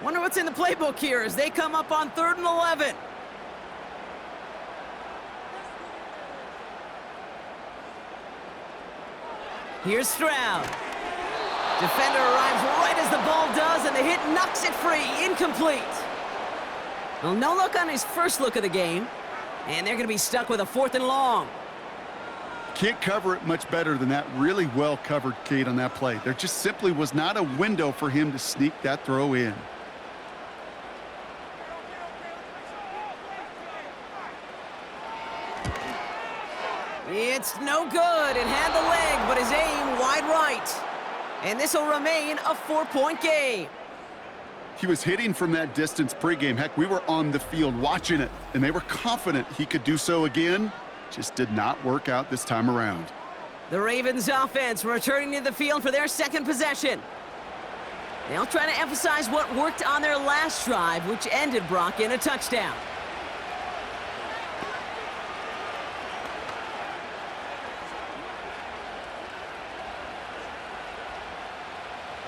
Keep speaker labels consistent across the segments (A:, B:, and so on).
A: Wonder what's in the playbook here as they come up on 3rd and 11. Here's Stroud. Defender arrives right as the ball does, and the hit knocks it free. Incomplete. Well, no look on his first look of the game, and they're going to be stuck with a 4th and long.
B: Can't cover it much better than that. Really well covered, Kate, on that play. There just simply was not a window for him to sneak that throw in.
A: It's no good. It had the leg, but his aim wide right. And this will remain a 4-point game.
B: He was hitting from that distance pregame. Heck, we were on the field watching it, and they were confident he could do so again. Just did not work out this time around.
A: The Ravens offense returning to the field for their second possession. They'll try to emphasize what worked on their last drive, which ended, Brock, in a touchdown.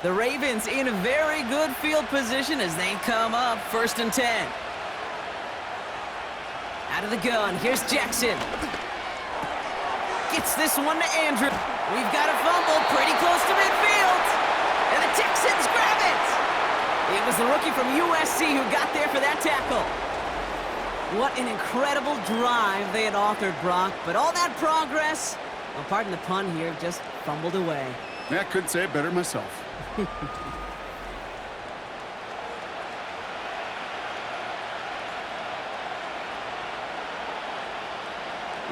A: The Ravens in a very good field position as they come up 1st and 10. Out of the gun, here's Jackson. Gets this one to Andrew. We've got a fumble pretty close to midfield. And the Texans grab it. It was the rookie from USC who got there for that tackle. What an incredible drive they had authored, Brock. But all that progress, well, pardon the pun here, just fumbled away.
B: Yeah, I couldn't say it better myself.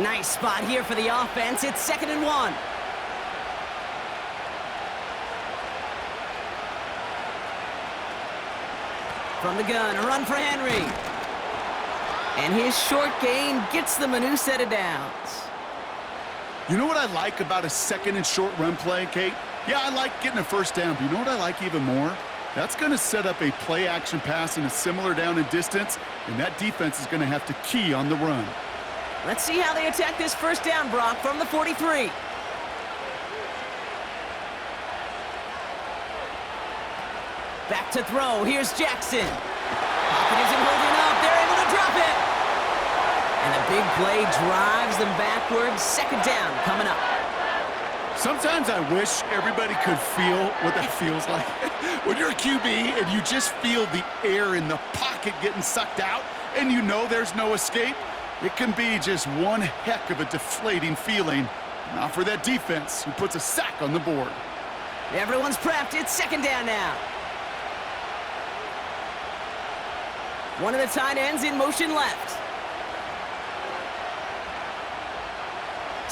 A: Nice spot here for the offense. It's 2nd and 1. From the gun, a run for Henry. And his short gain gets them a new set of downs.
B: You know what I like about a 2nd and short run play, Kate? Yeah, I like getting a 1st down, but you know what I like even more? That's going to set up a play-action pass in a similar down and distance, and that defense is going to have to key on the run.
A: Let's see how they attack this 1st down, Brock, from the 43. Back to throw. Here's Jackson. Pocket isn't holding up. They're able to drop it. And the big play drives them backwards. 2nd down coming up.
B: Sometimes I wish everybody could feel what that feels like. When you're a QB and you just feel the air in the pocket getting sucked out and you know there's no escape, it can be just one heck of a deflating feeling. Not for that defense who puts a sack on the board.
A: Everyone's prepped. It's 2nd down now. One of the tight ends in motion left.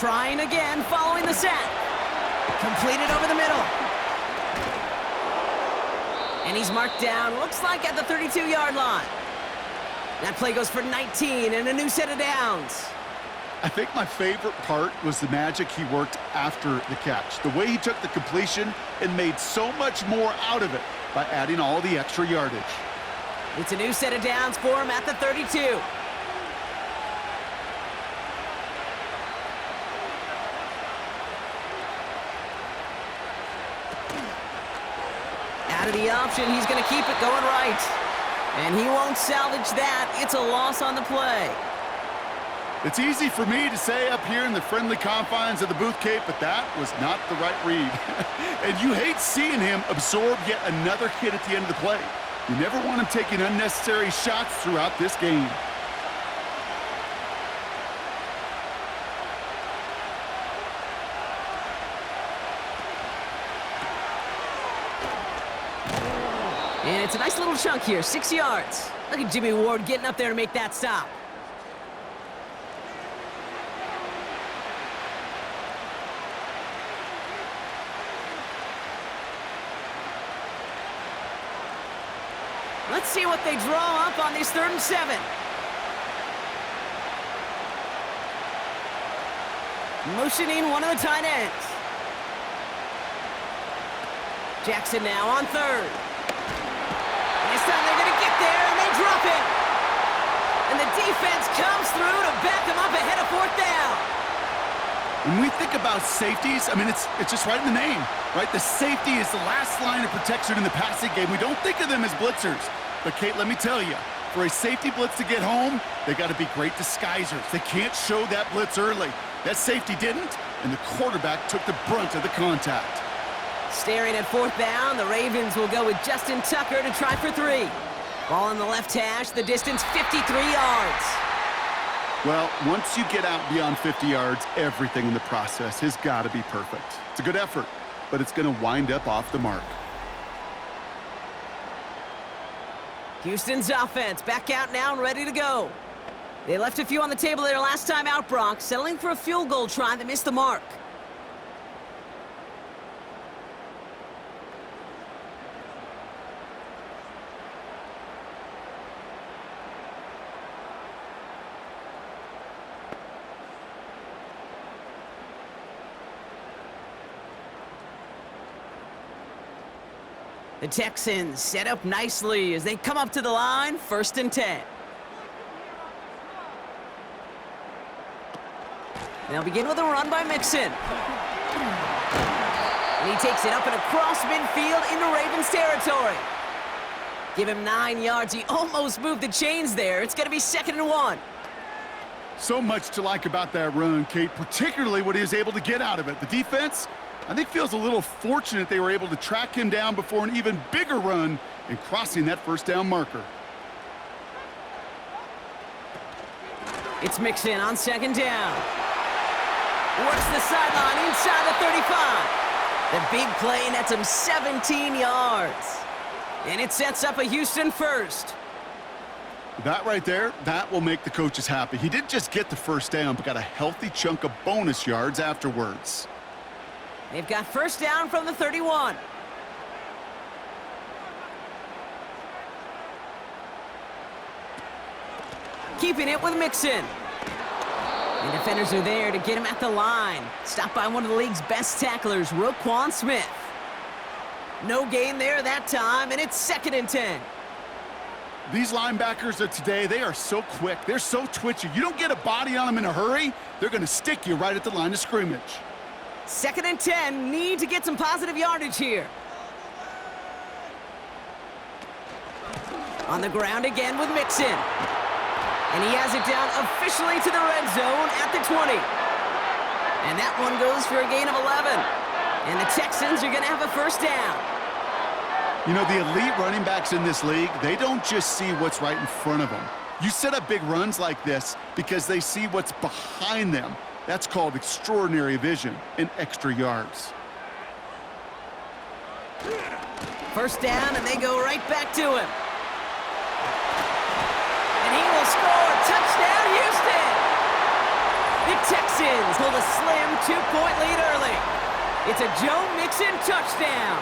A: Trying again following the sack. Completed over the middle. And he's marked down, looks like at the 32-yard line. That play goes for 19 and a new set of downs.
B: I think my favorite part was the magic he worked after the catch. The way he took the completion and made so much more out of it by adding all the extra yardage.
A: It's a new set of downs for him at the 32. Out of the option, he's going to keep it going right. And he won't salvage that. It's a loss on the play.
B: It's easy for me to say up here in the friendly confines of the booth, Kate, but that was not the right read. And you hate seeing him absorb yet another hit at the end of the play. You never want him taking unnecessary shots throughout this game.
A: And it's a nice little chunk here, 6 yards. Look at Jimmy Ward getting up there to make that stop. Let's see what they draw up on this 3rd and 7. Motioning one of the tight ends. Jackson now on 3rd. This time they're going to get there, and they drop it. And the defense comes through to back them up ahead of 4th down.
B: When we think about safeties, I mean, it's just right in the name, right? The safety is the last line of protection in the passing game. We don't think of them as blitzers. But, Kate, let me tell you, for a safety blitz to get home, they got to be great disguisers. They can't show that blitz early. That safety didn't, and the quarterback took the brunt of the contact.
A: Staring at fourth down, the Ravens will go with Justin Tucker to try for 3. Ball in the left hash, the distance 53 yards.
B: Well, once you get out beyond 50 yards, everything in the process has got to be perfect. It's a good effort, but it's going to wind up off the mark.
A: Houston's offense back out now and ready to go. They left a few on the table their last time out, Brock, settling for a field goal try that missed the mark. The Texans set up nicely as they come up to the line, 1st and 10. They'll begin with a run by Mixon. And he takes it up and across midfield into Ravens territory. Give him 9 yards. He almost moved the chains there. It's going to be 2nd and 1.
B: So much to like about that run, Kate, particularly what he was able to get out of it. The defense, I think, feels a little fortunate they were able to track him down before an even bigger run and crossing that 1st down marker.
A: It's Mixon on 2nd down. Works the sideline inside the 35. The big play nets him 17 yards. And it sets up a Houston 1st.
B: That right there, that will make the coaches happy. He didn't just get the 1st down, but got a healthy chunk of bonus yards afterwards.
A: They've got 1st down from the 31. Keeping it with Mixon. The defenders are there to get him at the line. Stopped by one of the league's best tacklers, Roquan Smith. No gain there that time, and it's 2nd and 10.
B: These linebackers of today, they are so quick. They're so twitchy. You don't get a body on them in a hurry, they're going to stick you right at the line of scrimmage.
A: 2nd and 10, need to get some positive yardage here. On the ground again with Mixon. And he has it down officially to the red zone at the 20. And that one goes for a gain of 11. And the Texans are going to have a 1st down.
B: You know, the elite running backs in this league, they don't just see what's right in front of them. You set up big runs like this because they see what's behind them. That's called extraordinary vision and extra yards.
A: 1st down, and they go right back to him. And he will score. Touchdown, Houston! The Texans hold a slim 2-point lead early. It's a Joe Mixon touchdown.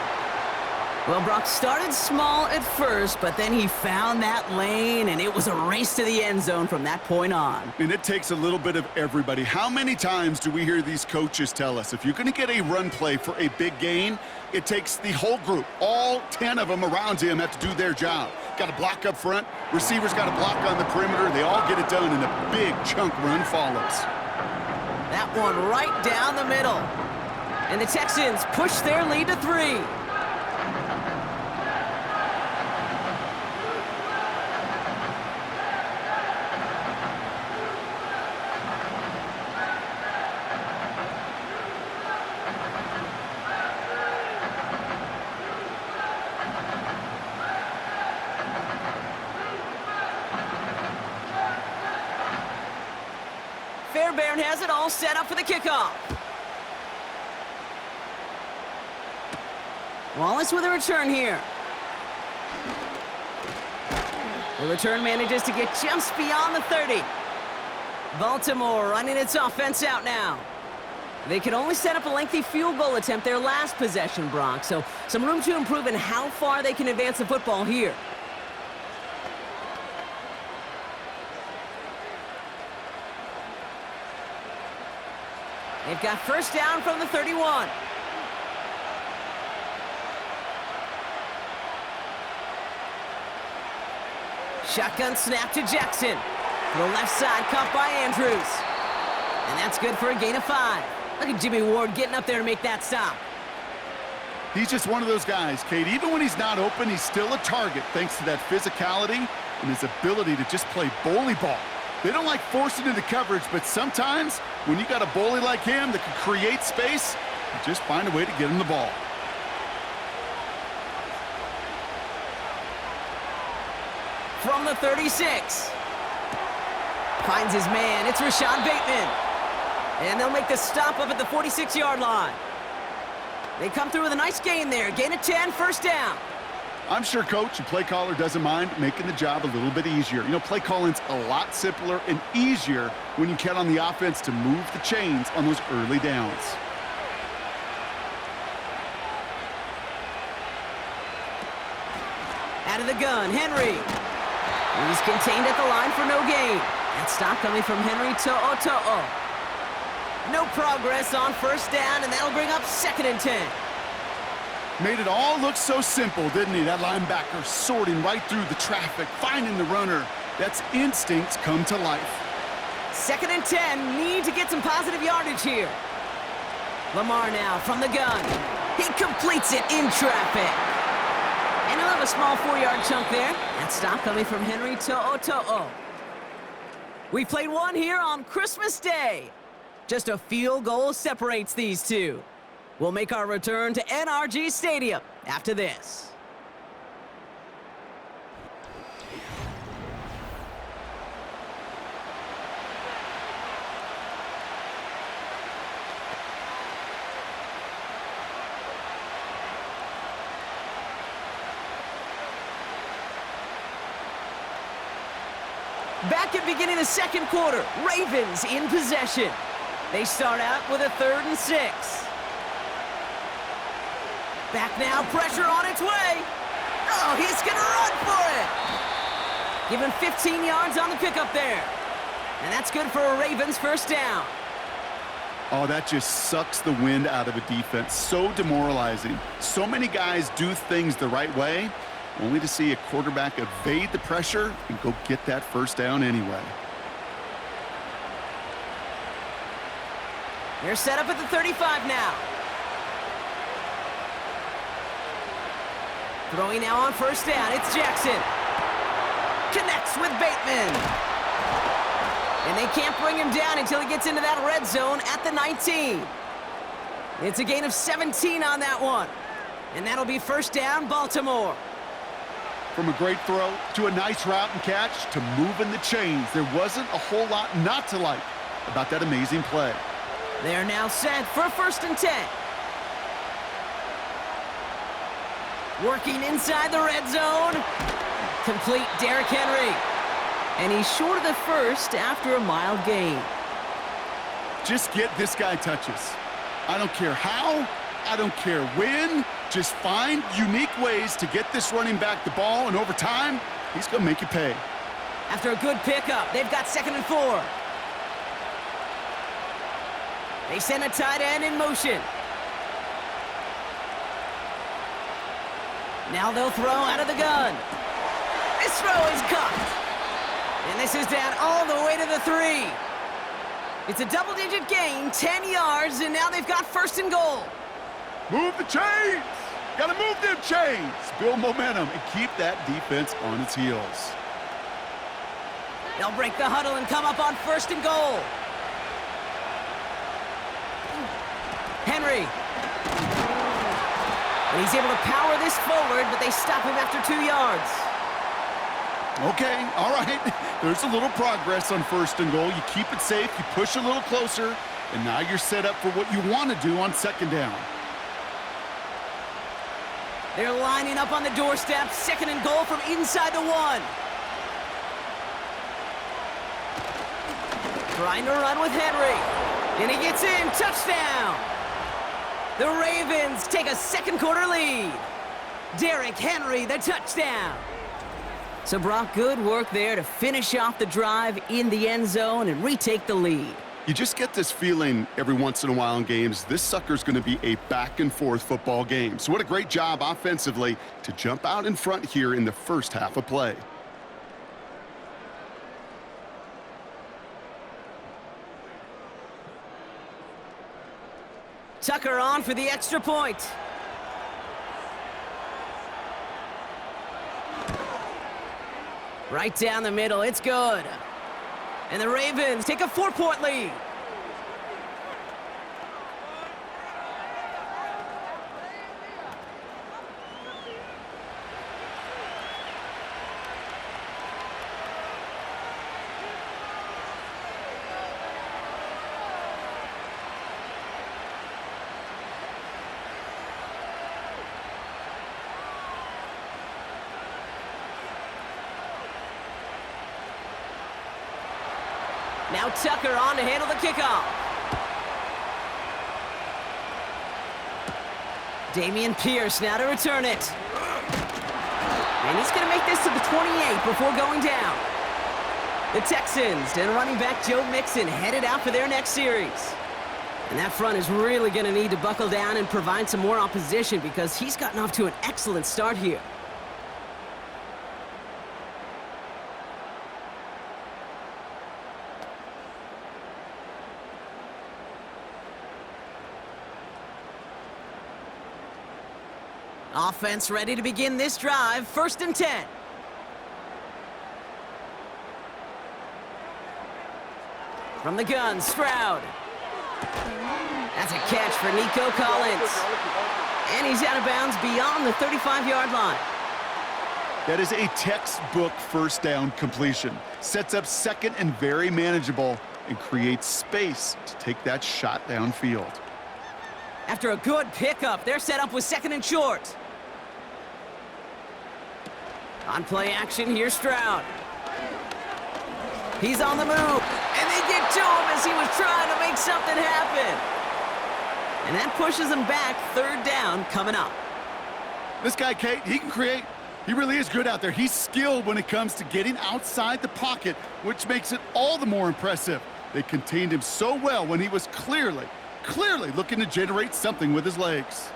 A: Well, Brock started small at first, but then he found that lane, and it was a race to the end zone from that point on.
B: And it takes a little bit of everybody. How many times do we hear these coaches tell us, if you're going to get a run play for a big gain, it takes the whole group. All 10 of them around him have to do their job. Got to block up front. Receivers got to block on the perimeter. They all get it done, and a big chunk run follows.
A: That one right down the middle. And the Texans push their lead to 3. Fairbairn has it all set up for the kickoff. Wallace with a return here. The return manages to get just beyond the 30. Baltimore running its offense out now. They could only set up a lengthy field goal attempt their last possession, Brock, so some room to improve in how far they can advance the football here. They've got 1st down from the 31. Shotgun snap to Jackson. To the left side, caught by Andrews. And that's good for a gain of 5. Look at Jimmy Ward getting up there to make that stop.
B: He's just one of those guys, Kate. Even when he's not open, he's still a target thanks to that physicality and his ability to just play bully ball. They don't like forcing into coverage, but sometimes when you got a bully like him that can create space, you just find a way to get him the ball.
A: From the 36. Finds his man. It's Rashad Bateman. And they'll make the stop up at the 46-yard line. They come through with a nice gain there. Gain of 10, first down.
B: I'm sure coach and play caller doesn't mind making the job a little bit easier. You know, play calling's a lot simpler and easier when you count on the offense to move the chains on those early downs.
A: Out of the gun, Henry. He's contained at the line for no gain. That stop coming from Henry To'o. No progress on first down, and that'll bring up 2nd and 10.
B: Made it all look so simple, didn't he? That linebacker sorting right through the traffic, finding the runner. That's instincts come to life.
A: 2nd and 10, need to get some positive yardage here. Lamar now from the gun. He completes it in traffic. And he'll have a small 4-yard chunk there. That stop coming from Henry To'o. We played one here on Christmas Day. Just a field goal separates these two. We'll make our return to NRG Stadium after this. Back at beginning of the second quarter, Ravens in possession. They start out with a 3rd and 6. Back now, pressure on its way. Oh, he's going to run for it. Give him 15 yards on the pickup there. And that's good for a Ravens first down.
B: Oh, that just sucks the wind out of a defense. So demoralizing. So many guys do things the right way, only to see a quarterback evade the pressure and go get that first down anyway.
A: They're set up at the 35 now. Throwing now on first down, it's Jackson. Connects with Bateman. And they can't bring him down until he gets into that red zone at the 19. It's a gain of 17 on that one. And that'll be first down, Baltimore.
B: From a great throw to a nice route and catch to moving the chains, there wasn't a whole lot not to like about that amazing play.
A: They're now set for 1st and 10. Working inside the red zone. Complete Derrick Henry. And he's short of the first after a mild gain.
B: Just get this guy touches. I don't care how, I don't care when. Just find unique ways to get this running back the ball, and over time, he's going to make you pay.
A: After a good pickup, they've got 2nd and 4. They send a tight end in motion. Now they'll throw out of the gun. This throw is caught. And this is down all the way to the 3. It's a double-digit gain, 10 yards, and now they've got 1st and goal.
B: Move the chains. Got to move them chains. Build momentum and keep that defense on its heels.
A: They'll break the huddle and come up on 1st and goal. Henry. And he's able to power this forward, but they stop him after 2 yards.
B: Okay, all right. There's a little progress on 1st and goal. You keep it safe, you push a little closer, and now you're set up for what you want to do on 2nd down.
A: They're lining up on the doorstep, 2nd and goal from inside the 1. Trying to run with Henry. And he gets in, touchdown. The Ravens take a second quarter lead. Derrick Henry, the touchdown. So Brock, good work there to finish off the drive in the end zone and retake the lead.
B: You just get this feeling every once in a while in games, this sucker's going to be a back-and-forth football game. So what a great job offensively to jump out in front here in the first half of play.
A: Tucker on for the extra point. Right down the middle, it's good. And the Ravens take a 4-point lead. Now Tucker on to handle the kickoff. Dameon Pierce now to return it. And he's going to make this to the 28 before going down. The Texans and running back Joe Mixon headed out for their next series. And that front is really going to need to buckle down and provide some more opposition because he's gotten off to an excellent start here. Offense ready to begin this drive. 1st and 10. From the gun, Stroud. That's a catch for Nico Collins. And he's out of bounds beyond the 35-yard line.
B: That is a textbook first down completion. Sets up second and very manageable and creates space to take that shot downfield.
A: After a good pickup, they're set up with 2nd and short. On play action, here's Stroud. He's on the move, and they get to him as he was trying to make something happen. And that pushes him back. 3rd down coming up.
B: This guy, Kate, he can create. He really is good out there. He's skilled when it comes to getting outside the pocket, which makes it all the more impressive. They contained him so well when he was clearly looking to generate something with his legs.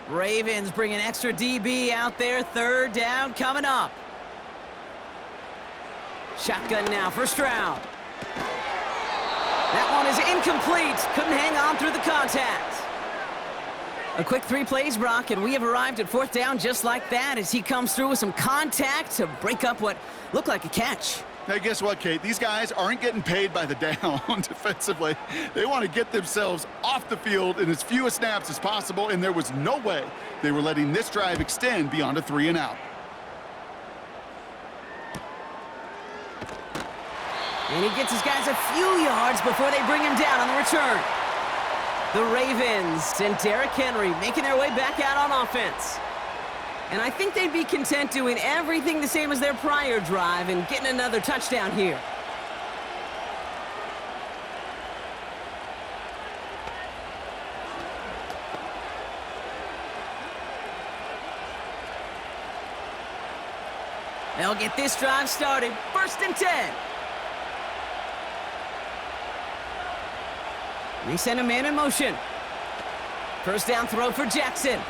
A: Ravens bring an extra DB out there. 3rd down coming up. Shotgun now for Stroud. That one is incomplete. Couldn't hang on through the contact. A quick 3 plays, Brock, and we have arrived at 4th down just like that as he comes through with some contact to break up what looked like a catch.
B: Hey, guess what, Kate? These guys aren't getting paid by the down defensively. They want to get themselves off the field in as few snaps as possible, and there was no way they were letting this drive extend beyond a 3 and out.
A: And he gets his guys a few yards before they bring him down on the return. The Ravens and Derrick Henry making their way back out on offense. And I think they'd be content doing everything the same as their prior drive and getting another touchdown here. They'll get this drive started. 1st and 10. They send a man in motion. 1st down throw for Jackson.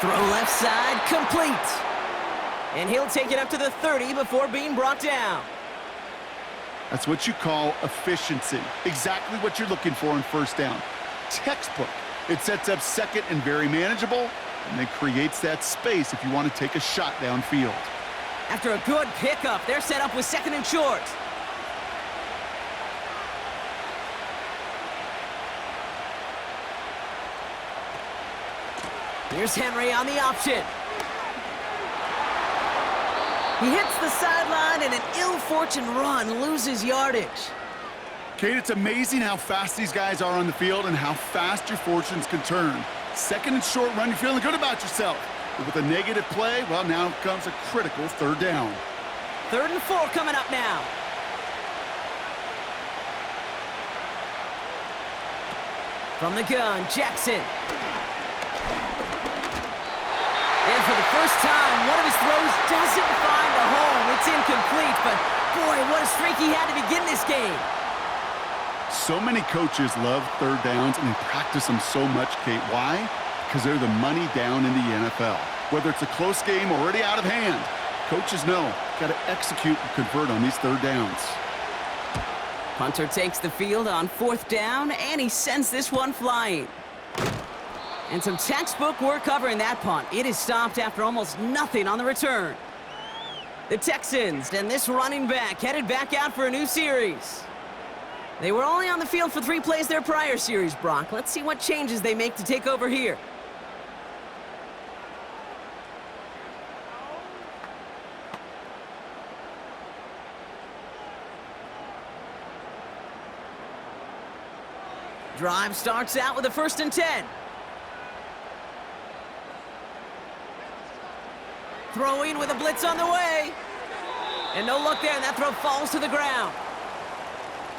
A: Throw left side, complete. And he'll take it up to the 30 before being brought down.
B: That's what you call efficiency. Exactly what you're looking for in 1st down. Textbook. It sets up 2nd and very manageable, and then creates that space if you want to take a shot downfield.
A: After a good pickup, they're set up with 2nd and short. Here's Henry on the option. He hits the sideline and an ill-fortuned run loses yardage.
B: Kate, it's amazing how fast these guys are on the field and how fast your fortunes can turn. 2nd and short run, you're feeling good about yourself. But with a negative play, well, now comes a critical 3rd down.
A: 3rd and 4 coming up now. From the gun, Jackson. And for the first time, one of his throws doesn't find a home. It's incomplete, but boy, what a streak he had to begin this game.
B: So many coaches love 3rd downs, and they practice them so much, Kate. Why? Because they're the money down in the NFL. Whether it's a close game already out of hand, Coaches know, got to execute and convert on these third downs.
A: Punter takes the field on 4th down, and he sends this one flying. And some textbook work covering that punt. It is stopped after almost nothing on the return. The Texans and this running back headed back out for a new series. They were only on the field for 3 plays their prior series, Brock. Let's see what changes they make to take over here. Drive starts out with a 1st and 10. Throwing with a blitz on the way. And no look there, and that throw falls to the ground.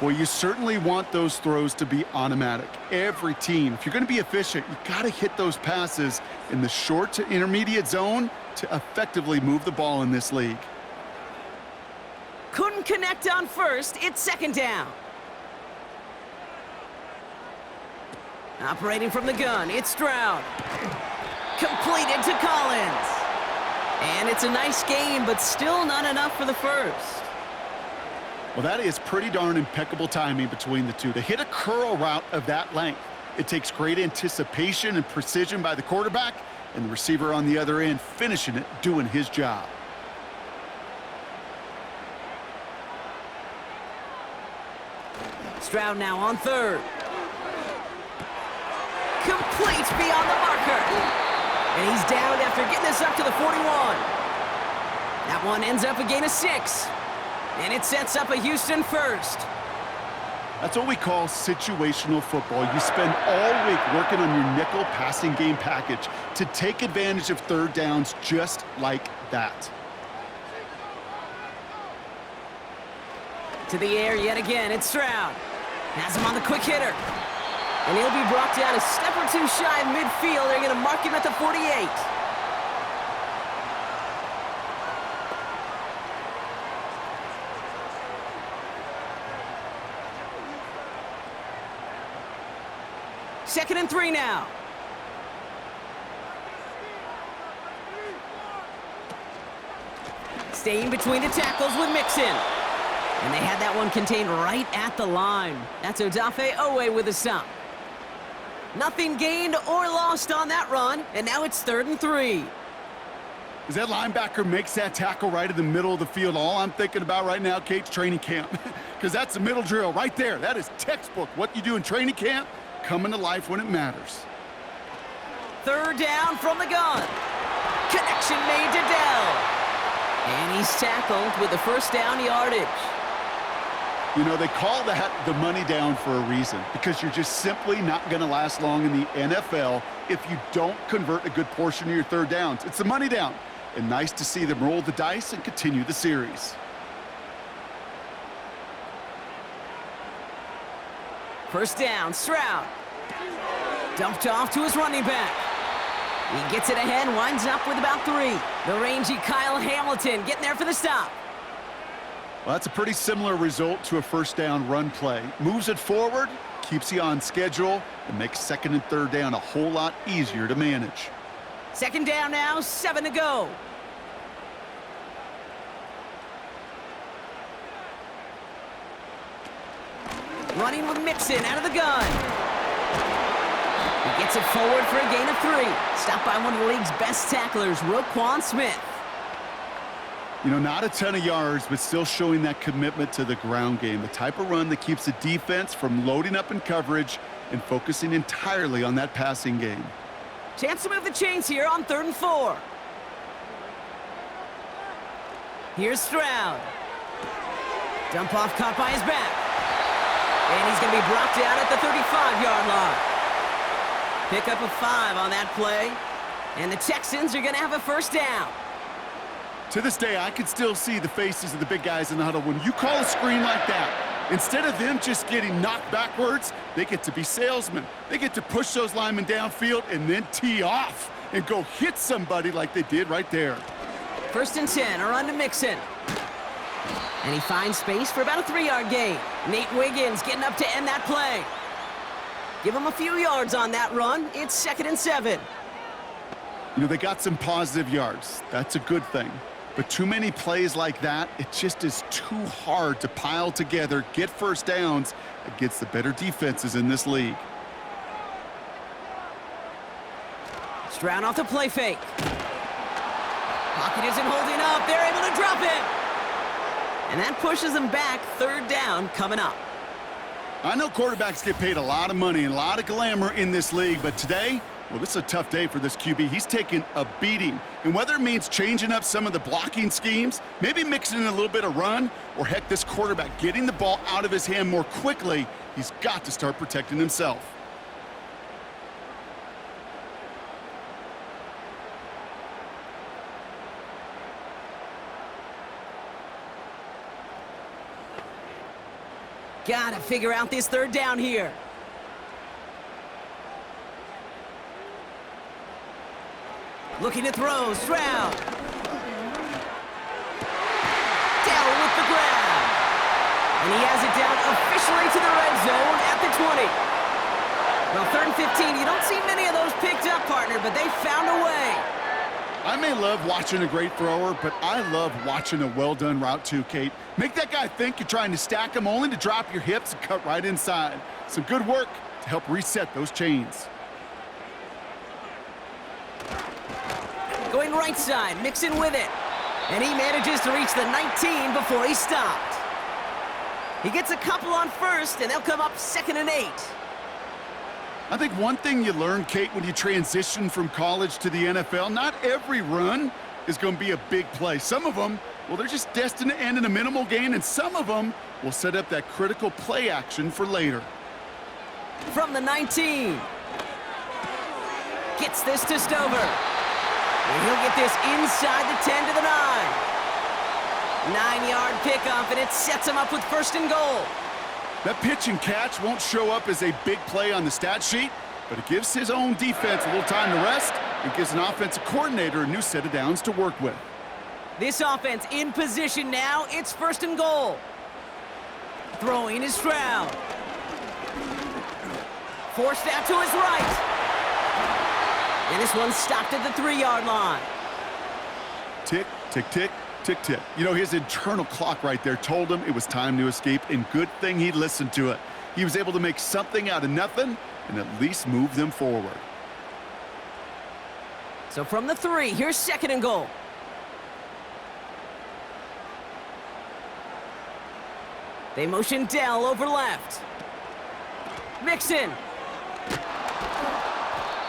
B: Well, you certainly want those throws to be automatic. Every team, if you're going to be efficient, you got to hit those passes in the short to intermediate zone to effectively move the ball in this league.
A: Couldn't connect on 1st. It's 2nd down. Operating from the gun, it's Stroud. Completed to Collins. And it's a nice game, but still not enough for the first.
B: Well, that is pretty darn impeccable timing between the two. To hit a curl route of that length, it takes great anticipation and precision by the quarterback, and the receiver on the other end finishing it, doing his job.
A: Stroud now on 3rd. Complete beyond the marker. And he's down after getting this up to the 41. That one ends up a gain of 6. And it sets up a Houston first.
B: That's what we call situational football. You spend all week working on your nickel passing game package to take advantage of third downs just like that.
A: To the air yet again, it's Stroud. Has him on the quick hitter. And he'll be brought down a step or 2 shy of midfield. They're going to mark him at the 48. Second and 3 now. Staying between the tackles with Mixon. And they had that one contained right at the line. That's Odafe Owe with a stop. Nothing gained or lost on that run, and now it's 3rd and 3.
B: As that linebacker makes that tackle right in the middle of the field, all I'm thinking about right now, Kate's training camp. Because that's the middle drill right there. That is textbook. What you do in training camp, coming to life when it matters.
A: 3rd down from the gun. Connection made to Dell. And he's tackled with the 1st down yardage.
B: You know, they call that the money down for a reason, because you're just simply not going to last long in the NFL if you don't convert a good portion of your third downs. It's the money down, and nice to see them roll the dice and continue the series.
A: First down, Stroud. Dumped off to his running back. He gets it ahead, winds up with about 3. The rangy Kyle Hamilton getting there for the stop.
B: Well, that's a pretty similar result to a 1st down run play. Moves it forward, keeps you on schedule, and makes 2nd and 3rd down a whole lot easier to manage.
A: 2nd down now, 7 to go. Running with Mixon out of the gun. He gets it forward for a gain of 3. Stopped by one of the league's best tacklers, Roquan Smith.
B: You know, not a ton of yards, but still showing that commitment to the ground game. The type of run that keeps the defense from loading up in coverage and focusing entirely on that passing game.
A: Chance to move the chains here on 3rd and 4. Here's Stroud. Dump off caught by his back. And he's going to be brought down at the 35-yard line. Pick up a 5 on that play. And the Texans are going to have a 1st down.
B: To this day, I can still see the faces of the big guys in the huddle. When you call a screen like that, instead of them just getting knocked backwards, they get to be salesmen. They get to push those linemen downfield and then tee off and go hit somebody like they did right there.
A: 1st and 10, a run to Mixon. And he finds space for about a 3-yard gain. Nate Wiggins getting up to end that play. Give him a few yards on that run. It's 2nd and 7.
B: You know, they got some positive yards. That's a good thing. But too many plays like that, it just is too hard to pile together, get first downs against the better defenses in this league.
A: Stroud off the play fake. Pocket isn't holding up. They're able to drop it. And that pushes them back. Third down coming up.
B: I know quarterbacks get paid a lot of money and a lot of glamour in this league, but today, well, this is a tough day for this QB. He's taking a beating. And whether it means changing up some of the blocking schemes, maybe mixing in a little bit of run, or heck, this quarterback getting the ball out of his hand more quickly, he's got to start protecting himself.
A: Gotta figure out this third down here. Looking to throw, Stroud. Down with the grab. And he has it down officially to the red zone at the 20. Well, 3rd and 15, you don't see many of those picked up, partner, but they found a way.
B: I may love watching a great thrower, but I love watching a well-done route too, Kate. Make that guy think you're trying to stack him only to drop your hips and cut right inside. Some good work to help reset those chains.
A: Going right side, mixing with it. And he manages to reach the 19 before he stopped. He gets a couple on first, and they'll come up 2nd and 8.
B: I think one thing you learn, Kate, when you transition from college to the NFL, not every run is going to be a big play. Some of them, well, they're just destined to end in a minimal gain, and some of them will set up that critical play action for later.
A: From the 19. Gets this to Stover. And he'll get this inside the 10 to the 9. 9-yard pickup, and it sets him up with 1st and goal.
B: That pitch and catch won't show up as a big play on the stat sheet, but it gives his own defense a little time to rest and gives an offensive coordinator a new set of downs to work with.
A: This offense in position now. It's 1st and goal. Throwing is Stroud. Forced out to his right. And this one stopped at the 3-yard line.
B: Tick, tick, tick. Tick-tick. You know, his internal clock right there told him it was time to escape, and good thing he listened to it. He was able to make something out of nothing and at least move them forward.
A: So from the 3, here's 2nd and goal. They motion Dell over left. Mixon.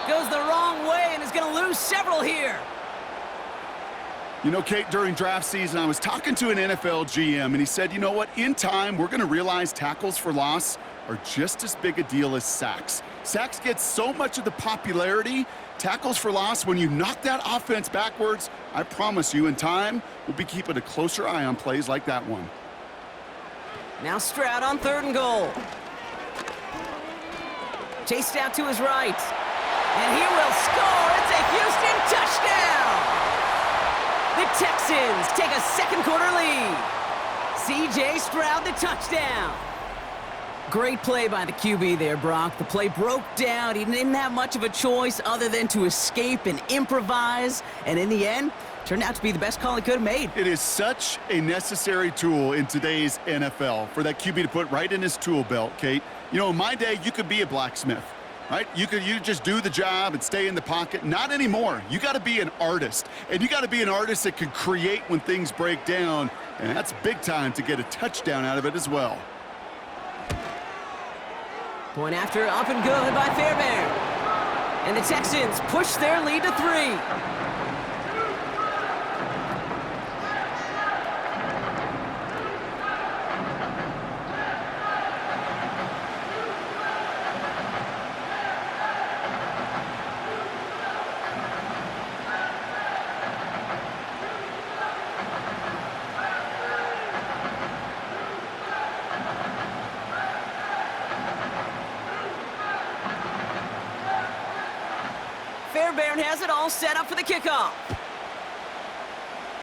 A: Goes the wrong way and is going to lose several here.
B: You know, Kate, during draft season, I was talking to an NFL GM, and he said, you know what, in time, we're going to realize tackles for loss are just as big a deal as sacks. Sacks get so much of the popularity. Tackles for loss, when you knock that offense backwards, I promise you, in time, we'll be keeping a closer eye on plays like that one.
A: Now Stroud on 3rd and goal. Chased out to his right. And he will score. It's a Houston touchdown. The Texans take a 2nd quarter lead. C.J. Stroud, the touchdown. Great play by the QB there, Brock. The play broke down. He didn't have much of a choice other than to escape and improvise. And in the end, turned out to be the best call he could have made.
B: It is such a necessary tool in today's NFL for that QB to put right in his tool belt, Kate. You know, in my day, you could be a blacksmith. Right? You just do the job and stay in the pocket. Not anymore. You got to be an artist. And you got to be an artist that can create when things break down. And that's big time to get a touchdown out of it as well.
A: Point after, up and good by Fairbairn. And the Texans push their lead to 3. Fairbairn has it all set up for the kickoff.